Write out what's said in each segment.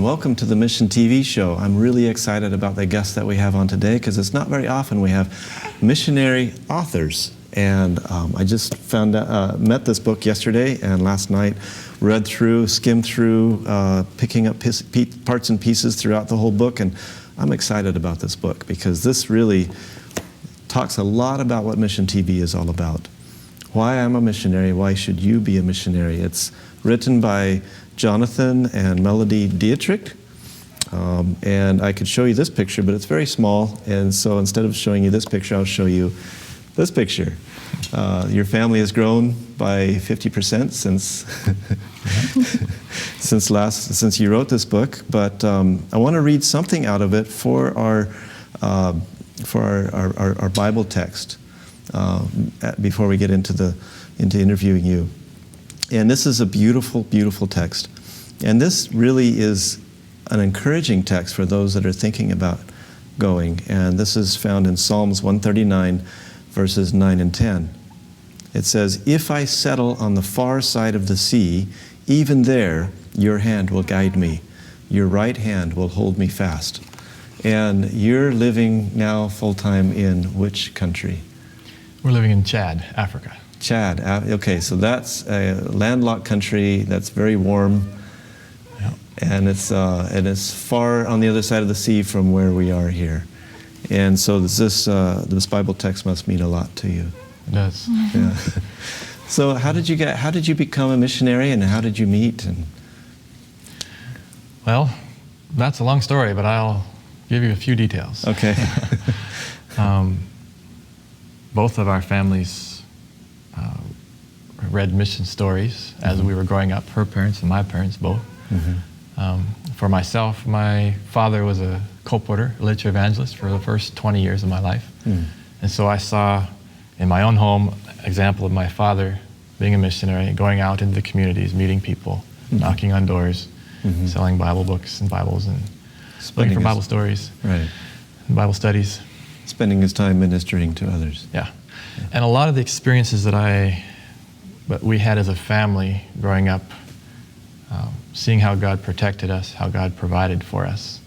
welcome to the Mission TV show. I'm really excited about the guests that we have on today because it's not very often we have missionary authors. And I just met this book yesterday and last night, read through, skimmed through, picking up parts and pieces throughout the whole book, and I'm excited about this book because this really talks a lot about what Mission TV is all about. Why I'm a missionary, why should you be a missionary? It's written by Jonathan and Melody Dietrich, and I could show you this picture, but it's very small, and so instead of showing you this picture, I'll show you this picture. Your family has grown by 50% since you wrote this book, but I want to read something out of it for our Bible text before we get into interviewing you. And this is a beautiful, beautiful text. And this really is an encouraging text for those that are thinking about going. And this is found in Psalms 139, verses 9 and 10. It says, "If I settle on the far side of the sea, even there your hand will guide me. Your right hand will hold me fast." And you're living now full-time in which country? We're living in Chad, Africa. Chad, okay, so that's a landlocked country that's very warm, Yep. and it's far on the other side of the sea from where we are here. And so this Bible text must mean a lot to you. It does. Yeah. So how did you become a missionary, and how did you meet? Well, that's a long story, but I'll give you a few details. Okay. Both of our families read mission stories as we were growing up, her parents and my parents both. Mm-hmm. For myself, my father was a colporteur, a literature evangelist for the first 20 years of my life. Mm. And so I saw in my own home example of my father being a missionary, going out into the communities, meeting people, mm-hmm. knocking on doors, mm-hmm. selling Bible books and Bibles, and looking for Bible stories, right. and Bible studies. Spending his time ministering to others. Yeah. And a lot of the experiences that we had as a family growing up, seeing how God protected us, how God provided for us,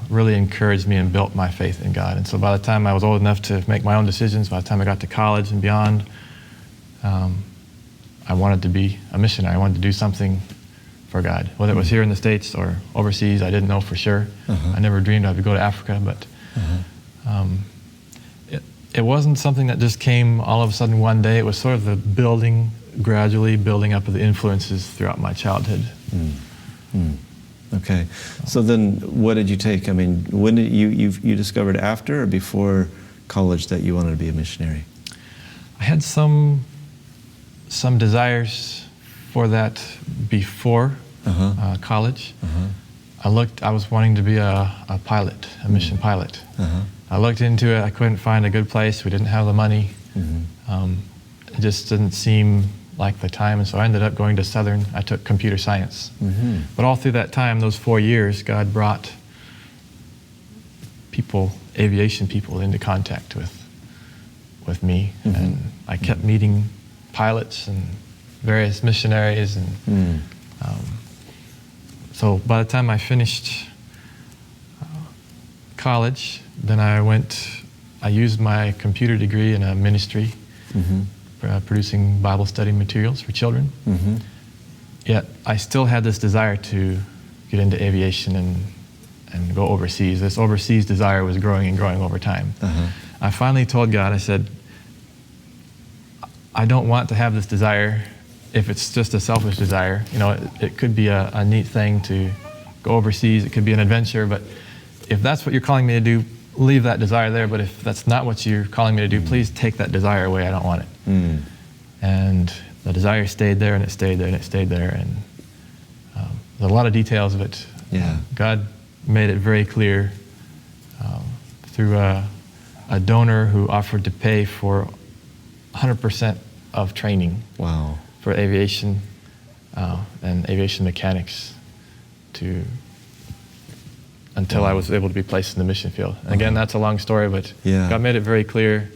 really encouraged me and built my faith in God. And so by the time I was old enough to make my own decisions, by the time I got to college and beyond, I wanted to be a missionary. I wanted to do something for God. Whether it was here in the States or overseas, I didn't know for sure. I never dreamed I would go to Africa, but it wasn't something that just came all of a sudden one day. It was sort of the gradually building up of the influences throughout my childhood. Okay. So then what did you take? I mean, when did you discovered after or before college that you wanted to be a missionary? I had some desires for that before college. I was wanting to be a pilot, a mission pilot. I looked into it. I couldn't find a good place. We didn't have the money. It just didn't seem like the time, and so I ended up going to Southern. I took computer science. But all through that time, those 4 years, God brought aviation people into contact with me, and I kept meeting pilots and various missionaries, and so by the time I finished college, then I used my computer degree in a ministry, producing Bible study materials for children. Yet I still had this desire to get into aviation and go overseas. This overseas desire was growing and growing over time. I finally told God, I said, I don't want to have this desire if it's just a selfish desire. You know, it could be a neat thing to go overseas. It could be an adventure, but if that's what you're calling me to do, leave that desire there. But if that's not what you're calling me to do, please take that desire away. I don't want it. And the desire stayed there, and it stayed there, and it stayed there. And there's a lot of details of it. Yeah. God made it very clear through a donor who offered to pay for 100% of training. Wow. For aviation and aviation mechanics until I was able to be placed in the mission field. And again, that's a long story, but God made it very clear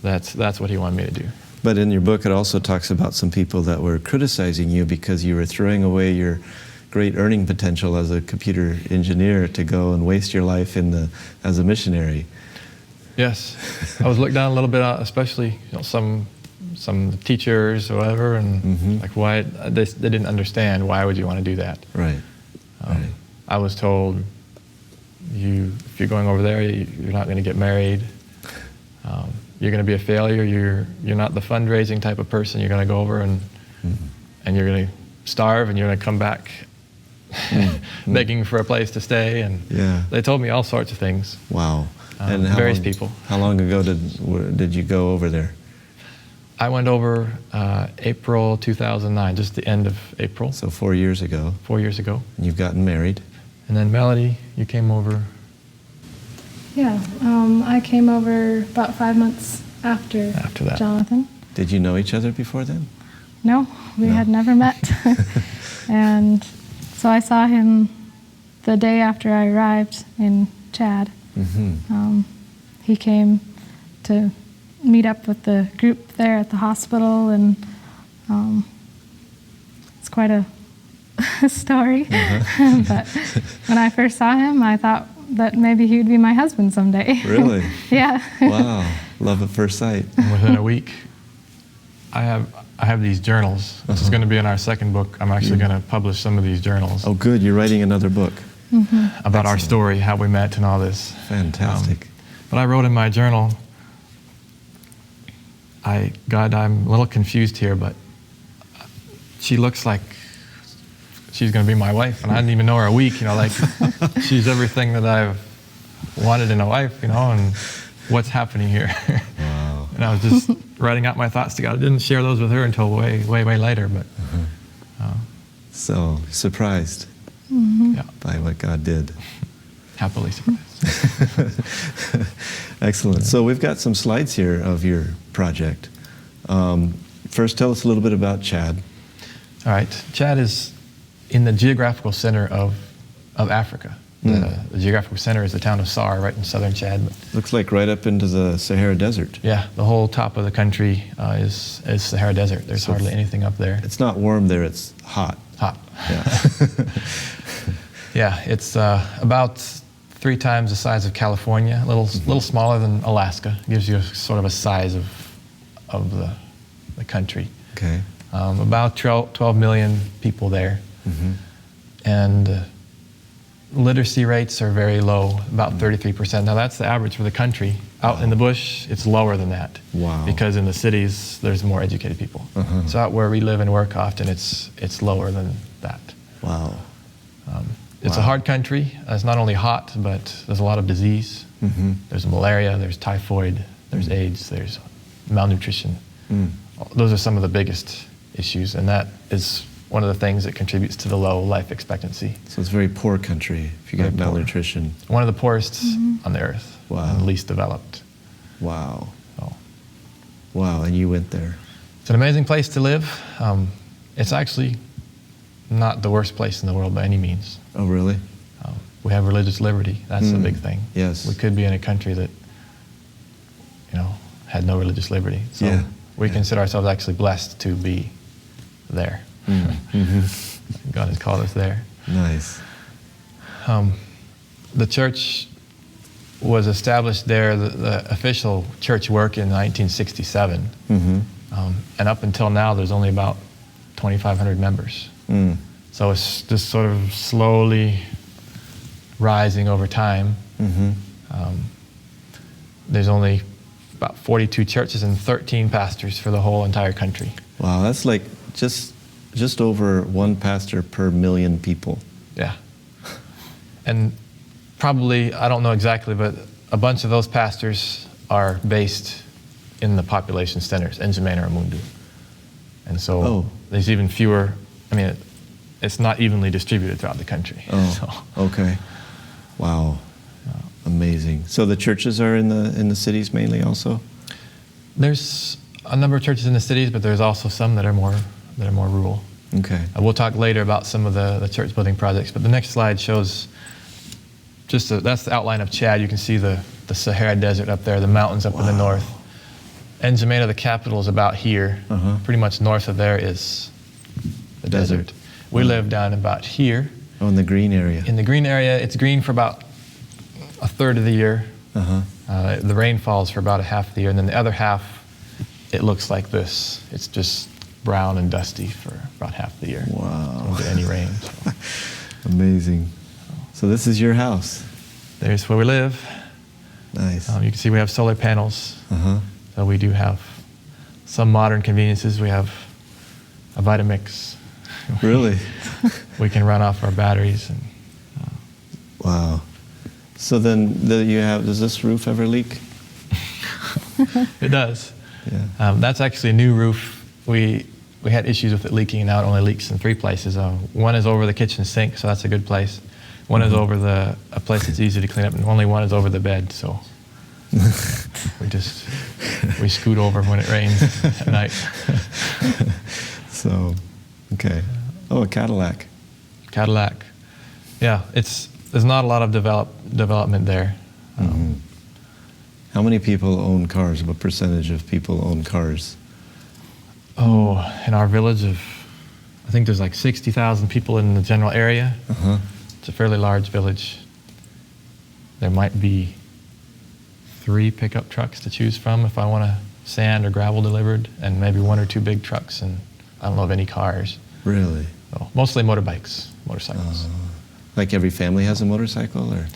that's what He wanted me to do. But in your book, it also talks about some people that were criticizing you because you were throwing away your great earning potential as a computer engineer to go and waste your life as a missionary. Yes, I was looked down a little bit, especially some teachers or whatever, and like why they didn't understand why would you want to do that. Right. Right. I was told, if you're going over there, you're not going to get married. You're going to be a failure. You're not the fundraising type of person. You're going to go over and you're going to starve, and you're going to come back begging for a place to stay. And they told me all sorts of things. Wow. And various people. How long ago did you go over there? I went over April 2009, just the end of April. So 4 years ago. 4 years ago. And you've gotten married. And then Melody, you came over. Yeah, I came over about 5 months after that. Jonathan. Did you know each other before then? No, we had never met. And so I saw him the day after I arrived in Chad. He came to meet up with the group there at the hospital, and it's quite a story. But when I first saw him, I thought that maybe he would be my husband someday. Really? Yeah. Wow. Love at first sight. And within a week, I have these journals. This is going to be in our second book. I'm actually going to publish some of these journals. Oh, good. You're writing another book. About our story, how we met and all this. Fantastic. But I wrote in my journal, God, I'm a little confused here, but she looks like she's going to be my wife, and I didn't even know her a week, like she's everything that I've wanted in a wife, and what's happening here? Wow. And I was just writing out my thoughts to God. I didn't share those with her until way later, but. So, surprised by what God did. Happily surprised. Excellent. So we've got some slides here of your project. First, tell us a little bit about Chad. All right. Chad is in the geographical center of Africa. The geographical center is the town of Sar, right in southern Chad. Looks like right up into the Sahara Desert. Yeah, the whole top of the country is Sahara Desert. There's hardly anything up there. It's not warm there, it's hot. Hot. Yeah. Yeah, it's about 3 times the size of California, a little smaller than Alaska. It gives you sort of a size of the country. Okay. About 12 million people there. And literacy rates are very low, about 33%. Now that's the average for the country. Out in the bush, it's lower than that. Wow. Because in the cities, there's more educated people. So out where we live and work often, it's lower than that. Wow. It's a hard country. It's not only hot, but there's a lot of disease. There's malaria, there's typhoid, there's AIDS, there's malnutrition. Those are some of the biggest issues, and that is one of the things that contributes to the low life expectancy. So it's a very poor country if you get malnutrition. One of the poorest on the earth. Wow. And the least developed. Wow. So. Wow, and you went there. It's an amazing place to live. It's actually not the worst place in the world by any means. Oh, really? We have religious liberty. That's a big thing. Yes. We could be in a country that, had no religious liberty. So we consider ourselves actually blessed to be there. God has called us there. Nice. The church was established there, the official church work in 1967. And up until now, there's only about 2,500 members. So it's just sort of slowly rising over time. There's only about 42 churches and 13 pastors for the whole entire country. Wow, that's like just over one pastor per million people. Yeah. And probably, I don't know exactly, but a bunch of those pastors are based in the population centers, N'Djamena or Mundu. And so there's even fewer, it's not evenly distributed throughout the country. Okay. Wow. Amazing. So the churches are in the cities mainly also? There's a number of churches in the cities, but there's also some that are more rural. Okay. We'll talk later about some of the church building projects, but the next slide shows that's the outline of Chad. You can see the Sahara Desert up there, the mountains up in the north. N'Djamena, the capital, is about here. Pretty much north of there is the desert. We live down about here. Oh, in the green area. In the green area, it's green for about a third of the year. The rain falls for about a half of the year, and then the other half, it looks like this. It's just brown and dusty for about half the year. Wow. Don't get any rain. So. Amazing. So this is your house. There's where we live. Nice. You can see we have solar panels. So we do have some modern conveniences. We have a Vitamix. Really? We can run off our batteries. And, wow. So then does this roof ever leak? It does. Yeah. That's actually a new roof. We had issues with it leaking, and now it only leaks in 3 places. One is over the kitchen sink, so that's a good place. One is over a place that's easy to clean up, and only one is over the bed. So we scoot over when it rains at night. So, okay. Oh, a Cadillac. Cadillac. Yeah, there's not a lot of development there. How many people own cars? What percentage of people own cars? Oh, in our village I think there's like 60,000 people in the general area. It's a fairly large village. There might be 3 pickup trucks to choose from if I want sand or gravel delivered, and maybe 1 or 2 big trucks, and I don't know of any cars. Really? So mostly motorcycles. Like every family has a motorcycle, or?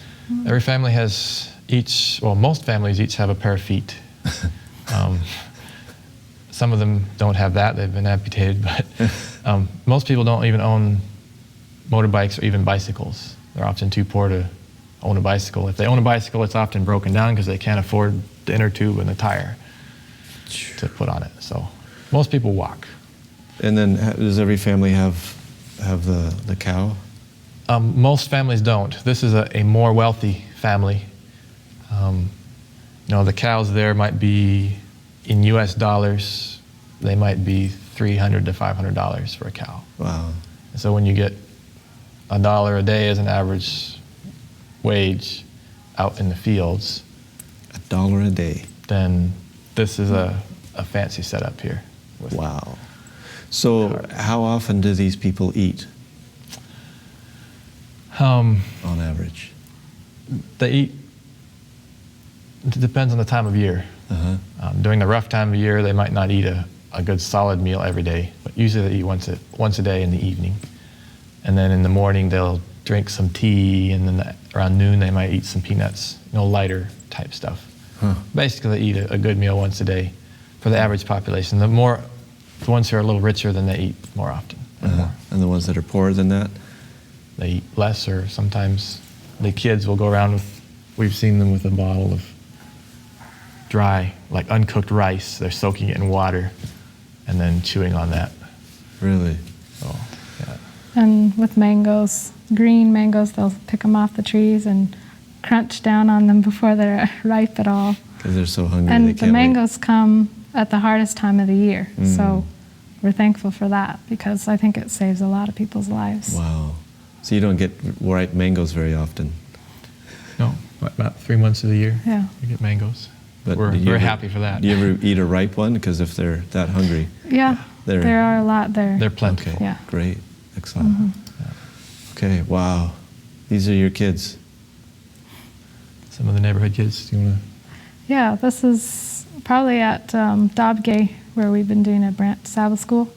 Every family has most families each have a pair of feet. Some of them don't have that, they've been amputated, but most people don't even own motorbikes or even bicycles. They're often too poor to own a bicycle. If they own a bicycle, it's often broken down because they can't afford the inner tube and the tire to put on it. So most people walk. And then does every family have the cow? Most families don't. This is a more wealthy family. The cows there might be, in US dollars, they might be $300 to $500 for a cow. Wow. And so when you get $1 a day as an average wage out in the fields, $1 a day. Then this is a fancy setup here. Wow. So how often do these people eat? On average? They eat, it depends on the time of year. During the rough time of year, they might not eat a good solid meal every day, but usually they eat once a day in the evening. And then in the morning, they'll drink some tea, and then around noon, they might eat some peanuts, lighter type stuff. Basically, they eat a good meal once a day for the average population. The ones who are a little richer, then they eat more often. And the ones that are poorer than that? They eat less, or sometimes the kids will go around we've seen them with a bottle of dry, like uncooked rice. They're soaking it in water and then chewing on that. Really? Oh, yeah. And with mangoes, green mangoes, they'll pick them off the trees and crunch down on them before they're ripe at all. Because they're so hungry. And they the can't mangoes come at the hardest time of the year. So we're thankful for that, because I think it saves a lot of people's lives. Wow. So you don't get ripe mangoes very often? No, about 3 months of the year. Yeah. We get mangoes. But We're very happy for that. Do you ever eat a ripe one? Because if they're that hungry. Yeah, there are a lot there. They're plentiful. Okay, Yeah. great, excellent. Okay, wow. These are your kids. Some of the neighborhood kids, do you want to? Yeah, this is probably at Dobgay, where we've been doing a Brant Sabbath School.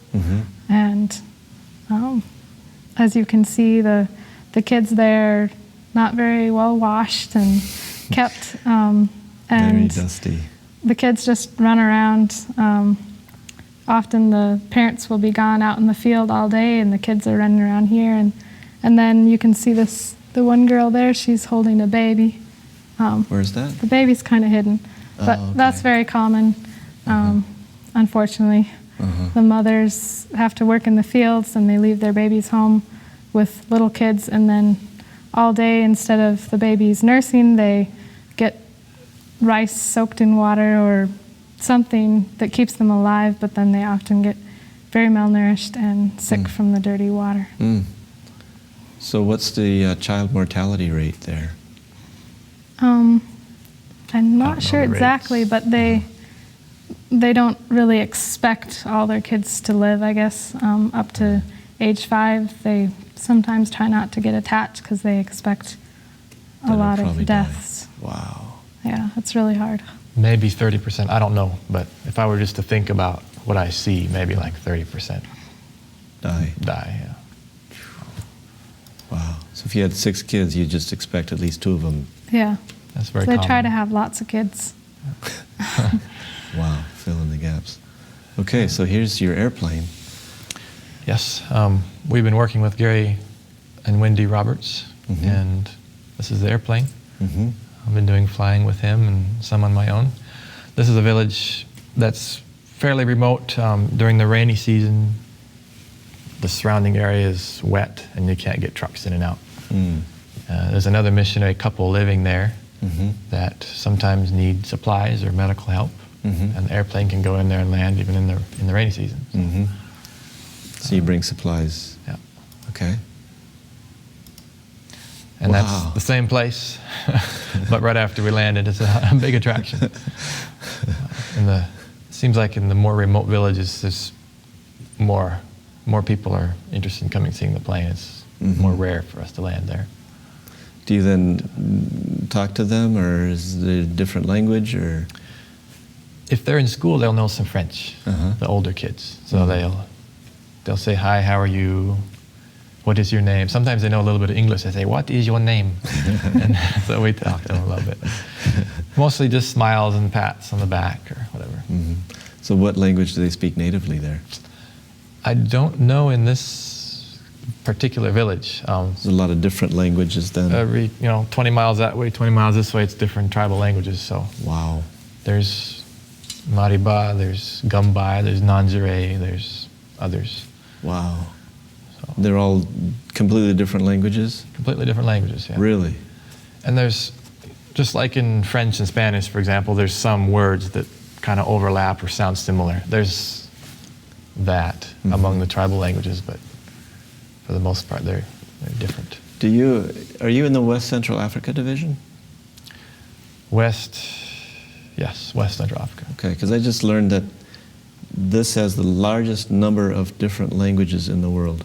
And as you can see, the kids there, not very well washed and kept. Very dusty. The kids just run around. Often the parents will be gone out in the field all day, and the kids are running around here. And then you can see the one girl there, she's holding a baby. Where's that? The baby's kind of hidden, but that's very common, unfortunately. The mothers have to work in the fields, and they leave their babies home with little kids, and then all day, instead of the babies nursing, they get rice soaked in water or something that keeps them alive, but then they often get very malnourished and sick from the dirty water. So what's the child mortality rate there? I'm not sure exactly, but they don't really expect all their kids to live, I guess, up to age 5, they sometimes try not to get attached because they expect a That'll lot probably of deaths. die. Wow. Yeah, it's really hard. Maybe 30%, I don't know. But if I were just to think about what I see, maybe like 30% Die. yeah. Wow. So if you had 6 kids, you'd just expect at least 2 of them. Yeah. That's very They common. try to have lots of kids. Wow. Fill in the gaps. Okay, so here's your airplane. Yes, we've been working with Gary and Wendy Roberts, and this is the airplane. Mm-hmm. I've been doing flying with him and some on my own. This is a village that's fairly remote. During the rainy season, the surrounding area is wet and you can't get trucks in and out. There's another missionary couple living there that sometimes need supplies or medical help, and the airplane can go in there and land even in the rainy season. So you bring supplies. Yeah. Okay. And Wow. that's the same place, but right after we landed, it's a big attraction. It seems like in the more remote villages, there's more people are interested in coming seeing the plane. It's more rare for us to land there. Do you then talk to them, or is it a different language, or? If they're in school, they'll know some French, the older kids. So they'll say, hi, how are you? What is your name? Sometimes they know a little bit of English. They say, what is your name? And so we talk to them a little bit. Mostly just smiles and pats on the back or whatever. So what language do they speak natively there? I don't know in this particular village. There's a lot of different languages then. Every 20 miles that way, 20 miles this way, it's different tribal languages. So Wow. there's Mariba, there's Gumbai, there's Nanjere, there's others. Wow. They're all completely different languages? Completely different languages, yeah. Really? And there's, just like in French and Spanish, for example, there's some words that kind of overlap or sound similar. There's that among the tribal languages, but for the most part, they're different. Are you in the West Central Africa Division? West Central Africa. Okay, because I just learned that this has the largest number of different languages in the world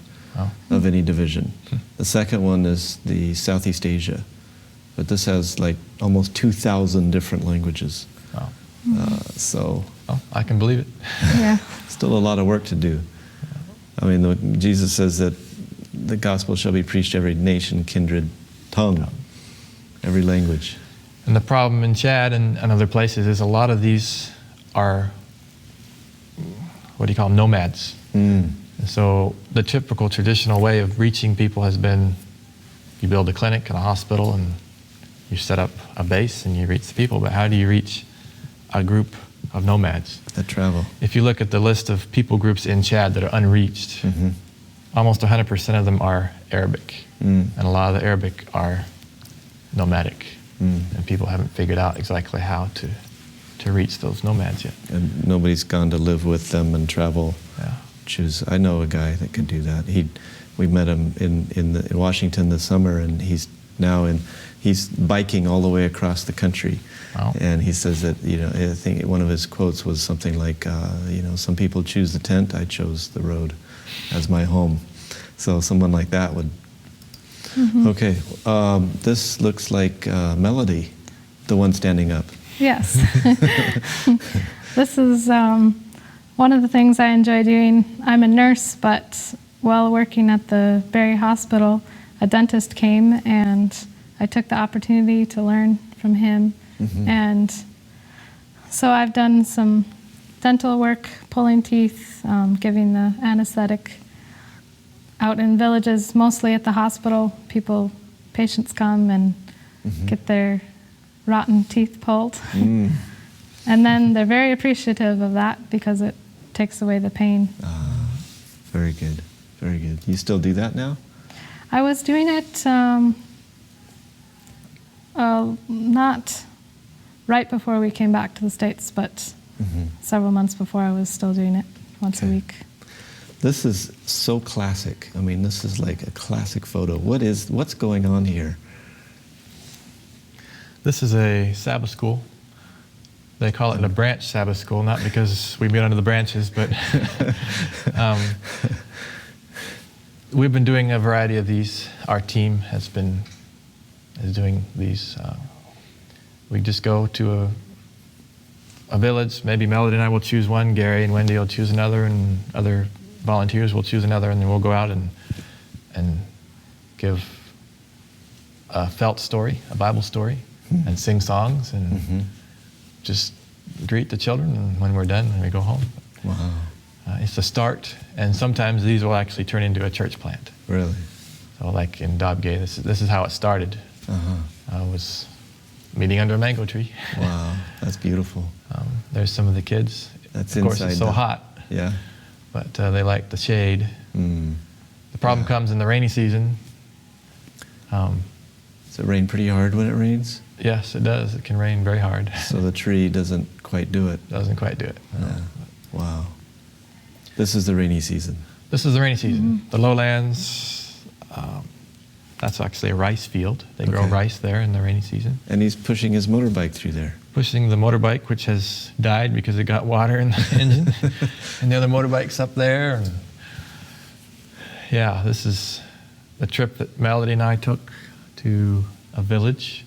of any division. The second one is the Southeast Asia, but this has like almost 2,000 different languages. Wow. So I can believe it. Yeah. still a lot of work to do. I mean, Jesus says that the gospel shall be preached to every nation, kindred, tongue, every language. And the problem in Chad and other places is a lot of these are, what do you call them, nomads. And so the typical traditional way of reaching people has been you build a clinic and a hospital and you set up a base and you reach the people. But how do you reach a group of nomads that travel? If you look at the list of people groups in Chad that are unreached, almost 100% of them are Arabic. And a lot of the Arabic are nomadic. And people haven't figured out exactly how to reach those nomads yet. And nobody's gone to live with them and travel. Yeah. I know a guy that could do that. We met him in Washington this summer, and he's biking all the way across the country. Wow. And he says that, I think one of his quotes was something like, some people choose the tent, I chose the road as my home. So someone like that would. Okay, this looks like Melody, the one standing up. Yes. This is one of the things I enjoy doing. I'm a nurse, but while working at the Berry Hospital, a dentist came and I took the opportunity to learn from him. And so I've done some dental work, pulling teeth, giving the anesthetic out in villages, mostly at the hospital. Patients come and get their rotten teeth pulled. And then they're very appreciative of that because it takes away the pain. Very good, very good. You still do that now? I was doing it not right before we came back to the States, but several months before I was still doing it once a week. This is so classic. I mean, this is like a classic photo. What's going on here? This is a Sabbath school. They call it a branch Sabbath school, not because we meet under the branches, but we've been doing a variety of these. Our team is doing these. We just go to a village. Maybe Melody and I will choose one. Gary and Wendy will choose another, and other volunteers will choose another, and then we'll go out and give a felt story, a Bible story, and sing songs, and just greet the children. And when we're done, we go home. Wow. It's a start, and sometimes these will actually turn into a church plant. Really? So, like in Dobgay, this is how it started. I was meeting under a mango tree. Wow, that's beautiful. There's some of the kids. That's of course, inside it's so the- hot. Yeah. But they like the shade. The problem comes in the rainy season. Does it rain pretty hard when it rains? Yes, it does. It can rain very hard. So the tree doesn't quite do it. Doesn't quite do it. Yeah. Wow. This is the rainy season. This is the rainy season. The lowlands, that's actually a rice field. They grow Okay. rice there in the rainy season. And he's pushing his motorbike through there. Pushing the motorbike, which has died because it got water in the engine. And the other motorbike's up there. And yeah, this is the trip that Melody and I took to a village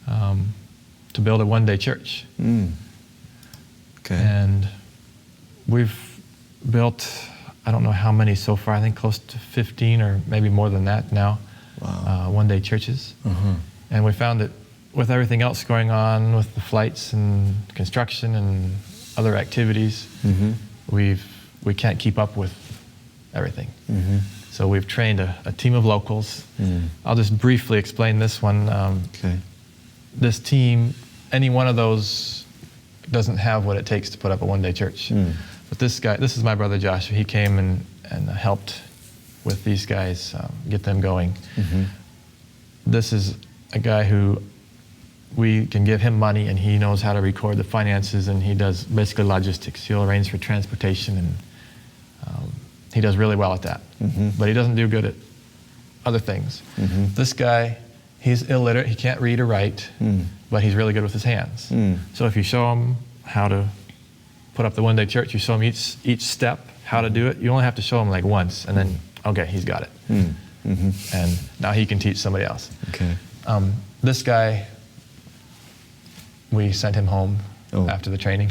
to build a one-day church. Okay. And we've built, I don't know how many so far, I think close to 15 or maybe more than that now, one-day churches. And we found that with everything else going on, with the flights and construction and other activities, we can't keep up with everything. So we've trained a team of locals. I'll just briefly explain this one. Okay. This team, any one of those doesn't have what it takes to put up a one-day church. But this guy, this is my brother Joshua, he came and helped with these guys, get them going. This is a guy who we can give him money and he knows how to record the finances, and he does basically logistics. He'll arrange for transportation, and he does really well at that. But he doesn't do good at other things. This guy, he's illiterate, he can't read or write, but he's really good with his hands. So if you show him how to put up the one-day church, you show him each step, how to do it, you only have to show him like once, and then, okay, he's got it. And now he can teach somebody else. Okay. This guy, we sent him home after the training.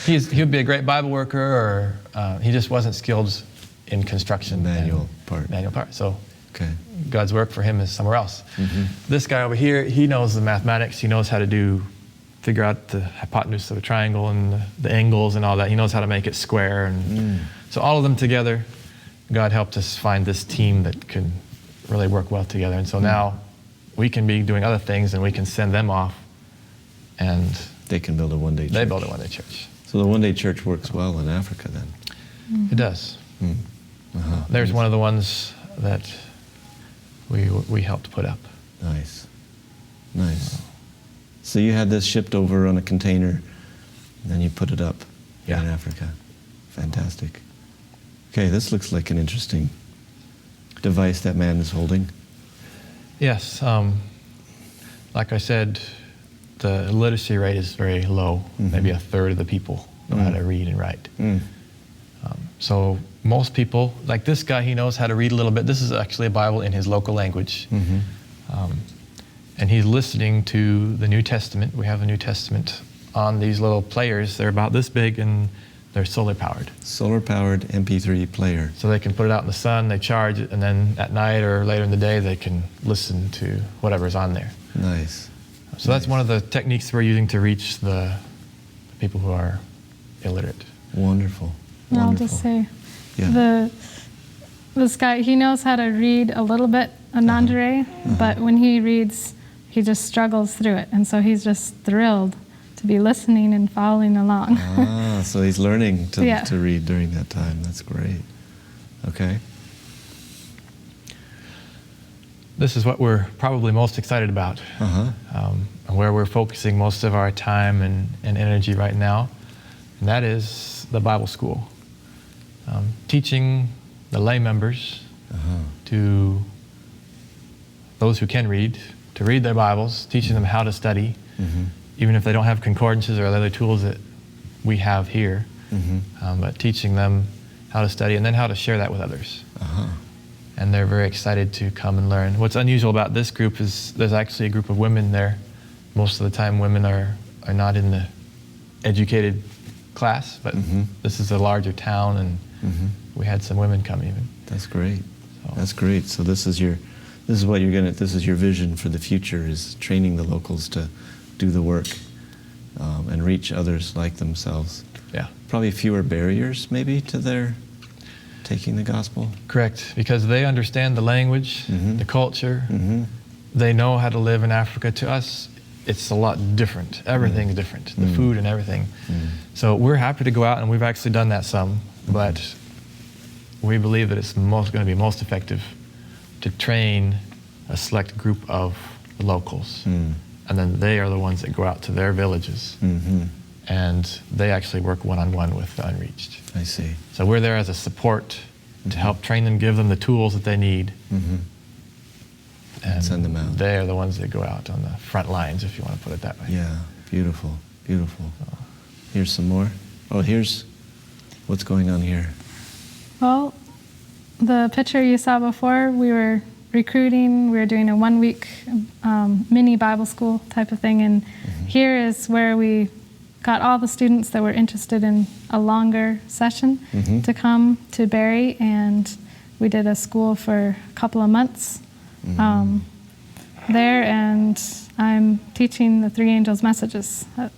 He would be a great Bible worker, or he just wasn't skilled in construction. Manual part. So Okay. God's work for him is somewhere else. This guy over here, he knows the mathematics. He knows how to figure out the hypotenuse of a triangle and the angles and all that. He knows how to make it square. And so all of them together, God helped us find this team that could really work well together. And so now we can be doing other things, and we can send them off, and They can build a one-day church. they build a one-day church. So the one-day church works well in Africa then. It does. There's one of the ones that we helped put up. Nice. Nice. So you had this shipped over on a container, and then you put it up here in Africa. Fantastic. Okay, this looks like an interesting device that man is holding. Yes. Like I said, the literacy rate is very low. Maybe a third of the people know how to read and write. So most people, like this guy, he knows how to read a little bit. This is actually a Bible in his local language. And he's listening to the New Testament. We have the New Testament on these little players. They're about this big, and they're solar powered. Solar powered MP3 player. So they can put it out in the sun, they charge it, and then at night or later in the day, they can listen to whatever's on there. Nice. So that's one of the techniques we're using to reach the people who are illiterate. Wonderful. And I'll Wonderful. just say, Yeah. this guy, he knows how to read a little bit of Nandere, but when he reads, he just struggles through it. And so he's just thrilled to be listening and following along. So he's learning to Yeah. read during that time. That's great. Okay. This is what we're probably most excited about, and where we're focusing most of our time and energy right now, and that is the Bible school. Teaching the lay members to those who can read, to read their Bibles, teaching them how to study, even if they don't have concordances or other tools that we have here, but teaching them how to study and then how to share that with others. and they're very excited to come and learn. What's unusual about this group is there's actually a group of women there. Most of the time women are not in the educated class, but this is a larger town, and we had some women come even. That's great. So. That's great. So this is your vision for the future, is training the locals to do the work and reach others like themselves. Yeah. Probably fewer barriers maybe to their taking the gospel. Correct, because they understand the language, the culture. They know how to live in Africa. To us, it's a lot different. Everything's different, the food and everything. So we're happy to go out, and we've actually done that some, but we believe that it's going to be most effective to train a select group of locals. And then they are the ones that go out to their villages. And they actually work one-on-one with the unreached. I see. So we're there as a support to help train them, give them the tools that they need. And send them out. They are the ones that go out on the front lines, if you want to put it that way. Yeah, beautiful, beautiful. Here's some more. Oh, here's what's going on here. Well, the picture you saw before, we were recruiting. We were doing a 1-week mini Bible school type of thing. And here is where we got all the students that were interested in a longer session to come to Barrie. And we did a school for a couple of months there. And I'm teaching the 3 angels' messages at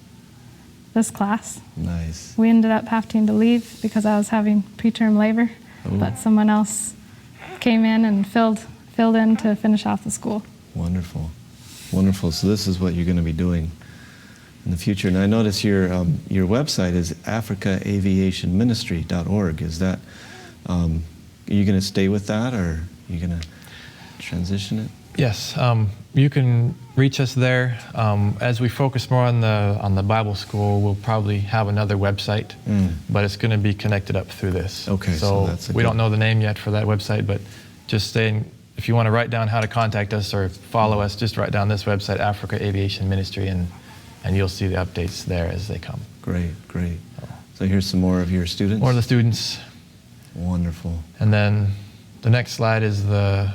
this class. Nice. We ended up having to leave because I was having preterm labor, but someone else came in and filled in to finish off the school. Wonderful, wonderful. So this is what you're going to be doing in the future. And I notice your website is africaaviationministry.org. Is that, are you going to stay with that, or are you going to transition it? Yes, you can reach us there. As we focus more on the Bible school, we'll probably have another website, but it's going to be connected up through this. Okay, so that's we don't know the name yet for that website, but just saying, if you want to write down how to contact us or follow us, just write down this website, Africa Aviation Ministry, and you'll see the updates there as they come. Great, great. So here's some more of your students. More of the students. Wonderful. And then the next slide is the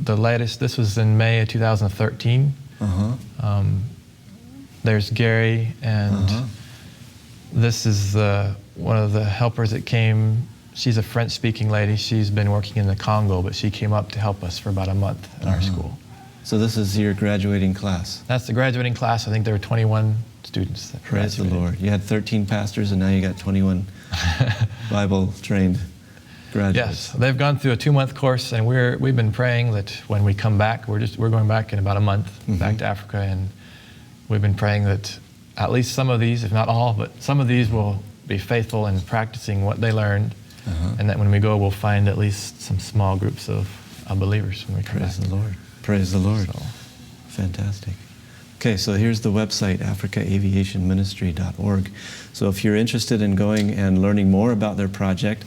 latest. This was in May of 2013. There's Gary, and this is one of the helpers that came. She's a French-speaking lady. She's been working in the Congo, but she came up to help us for about a month in our school. So this is your graduating class. That's the graduating class. I think there were 21 students that Praise the graduated. Lord. You had 13 pastors, and now you got 21 Bible-trained graduates. Yes, they've gone through a 2-month course, and we've been praying that when we come back, we're going back in about a month back to Africa, and we've been praying that at least some of these, if not all, but some of these will be faithful in practicing what they learned, and that when we go, we'll find at least some small groups of believers when we come back. Praise the Lord. Praise the Lord. So. Fantastic. Okay, so here's the website, africaaviationministry.org. So if you're interested in going and learning more about their project,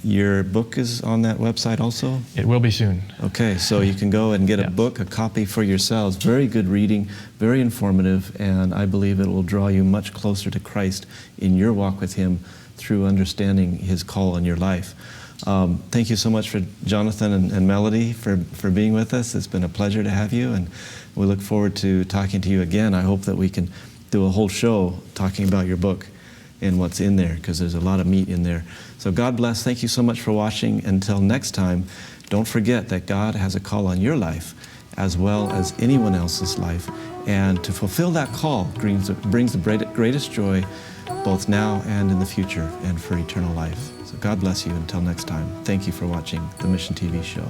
your book is on that website also? It will be soon. Okay, so you can go and get a book, a copy for yourselves. Very good reading, very informative, and I believe it will draw you much closer to Christ in your walk with Him through understanding His call in your life. Thank you so much for Jonathan and Melody for being with us. It's been a pleasure to have you, and we look forward to talking to you again. I hope that we can do a whole show talking about your book and what's in there, because there's a lot of meat in there. So God bless. Thank you so much for watching. Until next time, don't forget that God has a call on your life as well as anyone else's life. And to fulfill that call brings the greatest joy both now and in the future and for eternal life. So God bless you until next time. Thank you for watching the Mission TV show.